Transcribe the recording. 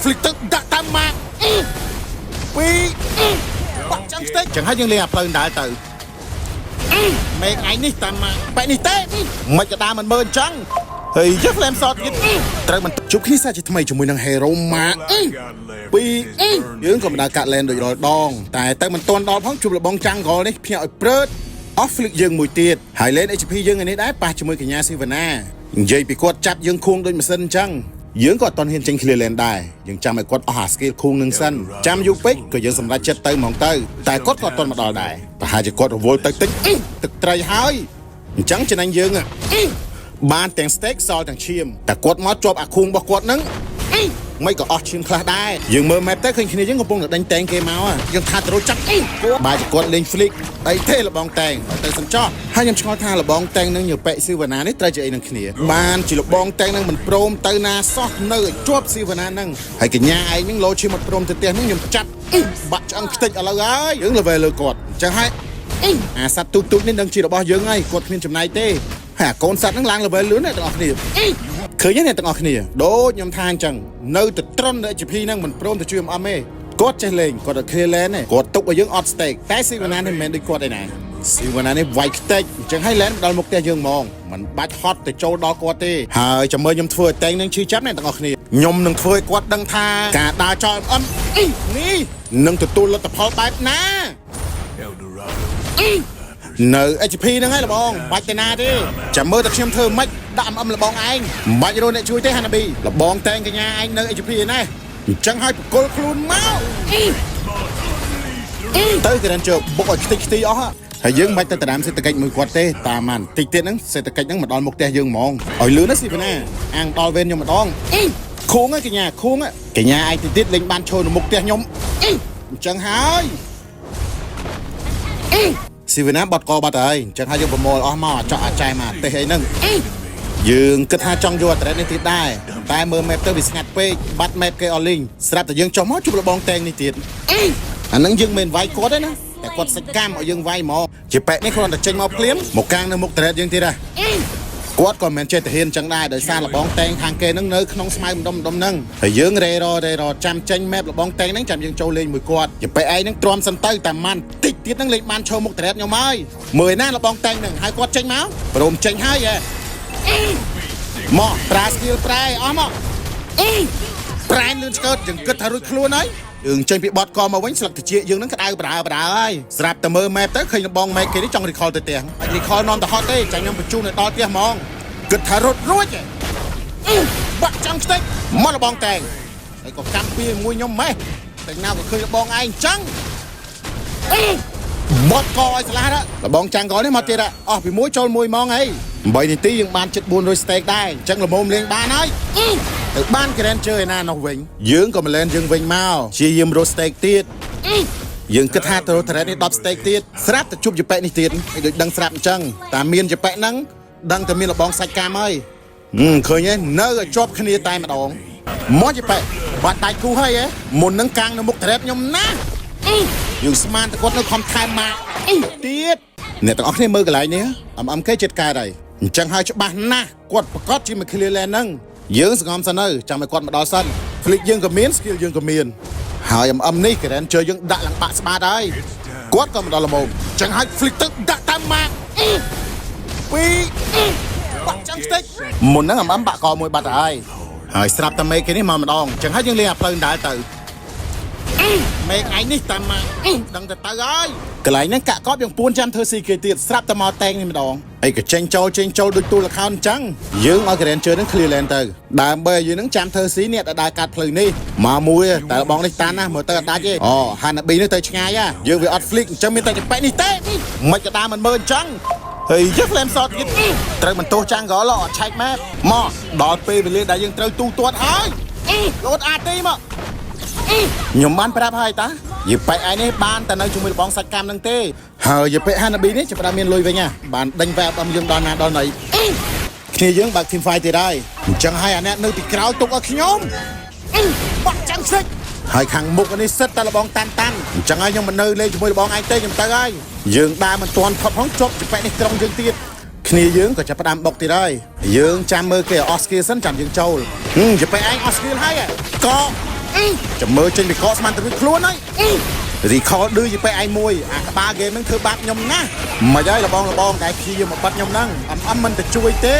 flick tức đã tam mạng vì bắt chẳng stick chẳng hay nhưng liền plơ đã tự mẹ anh đi tam mạng bạn đi té mày cho ta mình mơn trắng thì rất làm sao vậy trời mình chụp khi sao chỉ thay cho mùi năng hero mà vì những còn đã cạn lên rồi đòn tại tay mình toàn đòn phóng chụp là bóng trăng gọi đấy phía prớt off flick dương mùi tiệt hãy lên HP dương này đá ba cho mùi cả nhà Sivana dây bị quật chặt dương khuôn đôi mà sân trăng dưỡng còn toàn hiền tranh clear lên đài nhưng chăm mày quật skill khuôn nâng sân chăm du pickក៏យើងសម្រាប់ចិត្តទៅហ្មងទៅតែគាត់ក៏toànមកដល់ដែរប្រហែលជាគាត់រវល់ទៅតិចទឹកត្រីហើយអញ្ចឹងចំណេញយើងបានទាំង stake សល់ទាំងឈាមតែគាត់មកជាប់អាខួងរបស់គាត់ហ្នឹងមិនក៏អស់ឈាមខ្លះដែរយើងមើល map ទៅឃើញគ្នាយើងកំពុងតែដេញតែងគេមកយើងថាទៅរត់ចាប់បាទគាត់លេង flick អីទេលបងតែងទៅសិនចោះហើយខ្ញុំឆ្ងល់ថាលបងតែងនឹងញើប៉ែស៊ីវ៉ាណានេះត្រូវជាអីនឹងគ្នាបានជាលបងតែងនឹងមិនព្រមទៅណាសោះនៅឲ្យជាប់ស៊ីវ៉ាណាហ្នឹងហើយកញ្ញាឯងនឹងលោឈាមមិនព្រមទៅផ្ទះហ្នឹងខ្ញុំចាប់បាក់ឆ្អឹងខ្ទេចឥឡូវហើយយើង level លើគាត់អញ្ចឹងហើយអាសត្វទូចនេះនឹងជារបស់យើងហើយគាត់គ្មានចំណាយទេហើយកូនសត្វហ្នឹងឡើង level លឿនណាស់ទាំងអស់គ្នាឃើញទេអ្នកទាំងអស់គ្នាដូចខ្ញុំថាអញ្ចឹងនៅតែត្រន់នៅ HP ហ្នឹងមិនព្រមទៅជួយអមទេគាត់ចេះលេងគាត់ទៅ clear lane ទេគាត់ទុកឲ្យយើងអត់ stake តែ Sivana នេះមិនមែនដូចគាត់ទេណា Sivana នេះវាយខ្ទេចអញ្ចឹងឲ្យ lane ដល់មុខផ្ទះយើងហ្មងមិនបាច់ហត់ទៅចូលដល់គាត់ទេហើយចាំមើលខ្ញុំធ្វើឲ្យតែងនឹងឈឺចាប់អ្នកទាំងអស់គ្នាខ្ញុំនឹងធ្វើឲ្យគាត់ដឹងថាការដើរចោលនេះនឹងទទួលលទ្ធផលបែបណានៅ HP ហ្នឹងហើយលបងបាច់ទៅណាទេចាំមើលតែខ្ញុំធ្វើមិនដាក់លបងឯងមិនបាច់រកអ្នកជួយទេ Hanabi លបងតែងកញ្ញាឯងនៅ HP ណាអញ្ចឹងឲ្យបកុលខ្លួនមកទៅគេរនជើបុកឲ្យខ្ទេចខ្ទីអស់ហើយយើងមិនបាច់ទៅតាមសេដ្ឋកិច្ចមួយគាត់ទេតាមបានតិចទៀតហ្នឹងសេដ្ឋកិច្ចហ្នឹងមកដល់មុខផ្ទះយើងហ្មងឲ្យលឿនណាស៊ីវ៉ាណាអាងដល់វេនខ្ញុំម្ដងខួងកញ្ញាខួងកញ្ញាឯងតិចទៀតលេងបានឈរនៅមុខផ្ទះខ្ញុំអញ្ចឹងហើយSivana បត់កបាត់ហើយអញ្ចឹងហើយយើងប្រមូលអស់មកចောက်អាចែមកទេអីហ្នឹងយើងគិតថាចង់យកអត្រេតនេះទៀតដែរតែមើល map ទៅវាស្ងាត់ពេកបាត់ map គេអស់លីងស្រាប់តែយើងចុះមកជួបលបងតែងនេះទៀតអាហ្នឹងយើងមិនវាយគាត់ទេណាតែគាត់សិចកម្មឲ្យយើងវាយមកជាប៉ែកនេះគ្រាន់តែចេញមកភ្លាមមកកាំងនៅមុខអត្រេតយើងទៀតណាគាត់ក៏មិនចេះទៅហ៊ានចឹងដែរដោយសារលបងតែងខាងគេហ្នឹងនៅក្នុងស្មៅម្ដុំហ្នឹងហើយយើងរេរចាំចេញ map លបងតែងហ្នឹងចាំយើងចូលលេងមួយគាត់ជាប៉ែកឯងហ្នឹងទ្រាំសិនទៅតែមិនតិចទៀតហ្នឹងលេងបានឈរមុខអត្រេតខ្ញុំហើយមើលណាលបងតែងហ្នឹងហើយគាត់ចេញមកព្រមចេញហើយមកប្រា skill ប្រែអស់មកប្រែលឿនស្កើតយើងគិតថារួចខ្លួនហើយយើងចេញពីបត់កមកវិញស្លឹកតិចយើងហ្នឹងក្តៅបដើហើយស្រាប់តែមើល map ទៅឃើញលបង map គេនេះចង់ recall ទៅផ្ទះអត់ recall នាំទៅហត់ទេចាញ់ខ្ញុំបញ្ជូនទៅដល់ផ្ទះហ្មងគិតថារត់រួចបាក់ចាំខ្ទេចមកលបងតែងហើយក៏កម្មពីមួយខ្ញុំម៉េះតែណាក៏ឃើញលបងឯងអញ្ចឹងបត់កឲ្យស្លាស់លបងចាំងកនេះមកទៀតអស់ពីមួយចូលមួយហ្មងហី8នាទីយើងបានជិត400 stake ដែរអញ្ចឹងល្មមលេងបានហើយទៅបាន grand ជើឯណានោះវិញយើងក៏មកលេងយើងវិញមកជាយាមរត់ stake ទៀតយើងគិតថាទៅ thread នេះ10 stake ទៀតស្រាប់តែជប់ជាប៉ែកនេះទៀតឲ្យដូចដឹងស្រាប់អញ្ចឹងតែមានជាប៉ែកហ្នឹងដឹងតែមានលបងសាច់កាមហើយឃើញទេនៅឲ្យជាប់គ្នាតែម្ដងមកជាប៉ែកបាត់ដៃគូហើយមុននឹងកាំងនៅមុខ thread ខ្ញុំណាយើងស្មានតែគាត់នៅខំថែមមកទៀតអ្នកទាំងអស់គ្នាមើលកន្លែងនេះគេចិត្តកើតហើយអញ្ចឹងហើយច្បាស់ណាស់គាត់ប្រកាសជាមក clear lane ហ្នឹងយើងសង្ងំសិនទៅចាំឲ្យគាត់មកដល់សិន flick យើងក៏មាន skill យើងក៏មានហើយនេះគេរ៉ែនជើយើងដាក់ឡើងបាក់ស្បាតហើយគាត់ក៏មកដល់ល្មមអញ្ចឹងហើយ flick ទឹកដាក់តាមម៉ាក់ពីបាក់ចាំខ្ទេចមុនហ្នឹងបាក់កមួយបាត់ហើយស្រាប់តែមេគេនេះមកម្ដងអញ្ចឹងហើយយើងលេងអាផ្លូវដើរទៅមេឯងនេះតាមមកដឹងទៅហើយកន្លែងហ្នឹងកាក់កបយើងពួនចាំធ្វើស៊ីគេទៀតស្រាប់តែមកតែងនេះម្ដងអីក៏ចេញចូលដូចទូល account អញ្ចឹងយើងឲ្យ grand ជើហ្នឹង clear lane ទៅដើម្បីយើងហ្នឹងចាំធ្វើស៊ីនេះដើរកាត់ផ្លូវនេះមកមួយតែបងនេះតាន់ណាមើលទៅអត់ដាច់ទេHanabi នេះទៅឆ្ងាយយើងវាអត់ flick អញ្ចឹងមានតែចប៉ែកនេះទេមិនក៏ដើរមិនមើលអញ្ចឹងហើយយើង flame shot ទៀតត្រូវបន្ទោសចាំងក៏អត់ឆែកម៉ែមកដល់ពេលវេលាដែលយើងត្រូវទូទាត់ហើយលោតអាទីមកខ្ញុំបានប្រាប់ហើយតាយីប៉ែកឯនេះបានតែនៅជាមួយលបងសាច់កាមនឹងទេហើយយីប៉ែក Hanabi នេះចាប់បានមានលុយវិញបានដេញវ៉ែបយើងដល់ណាដល់ណីគ្នាយើងបើក team fight ទៀតហើយអញ្ចឹងហើយអាអ្នកនៅពីក្រោយទុកឲ្យខ្ញុំបាក់ចាំងសិចហើយខាងមុខនេះសិតតែលបងតាន់អញ្ចឹងហើយខ្ញុំមិននៅលេងជាមួយលបងឯងទេខ្ញុំទៅហើយយើងដើរមិនទាន់ផុតផងជប់យីប៉ែកនេះក្រុងយើងទៀតគ្នាយើងក៏ចាប់ផ្ដើមបុកទៀតហើយយើងចាំមើលគេអស់ skill សិនចាំយើងចូលយីប៉ែកឯងអស់ skill ហើយក ចាំមើលចេញពីកកស្មានទៅរួចខ្លួនហើយរីខលឌឺយទៅឯងមួយអាក្បាលហ្គេមហ្នឹងធ្វើបាបខ្ញុំណាមិនហើយលបងតែព្យាយាមមកបាត់ខ្ញុំហ្នឹងអំមិនទៅជួយទេ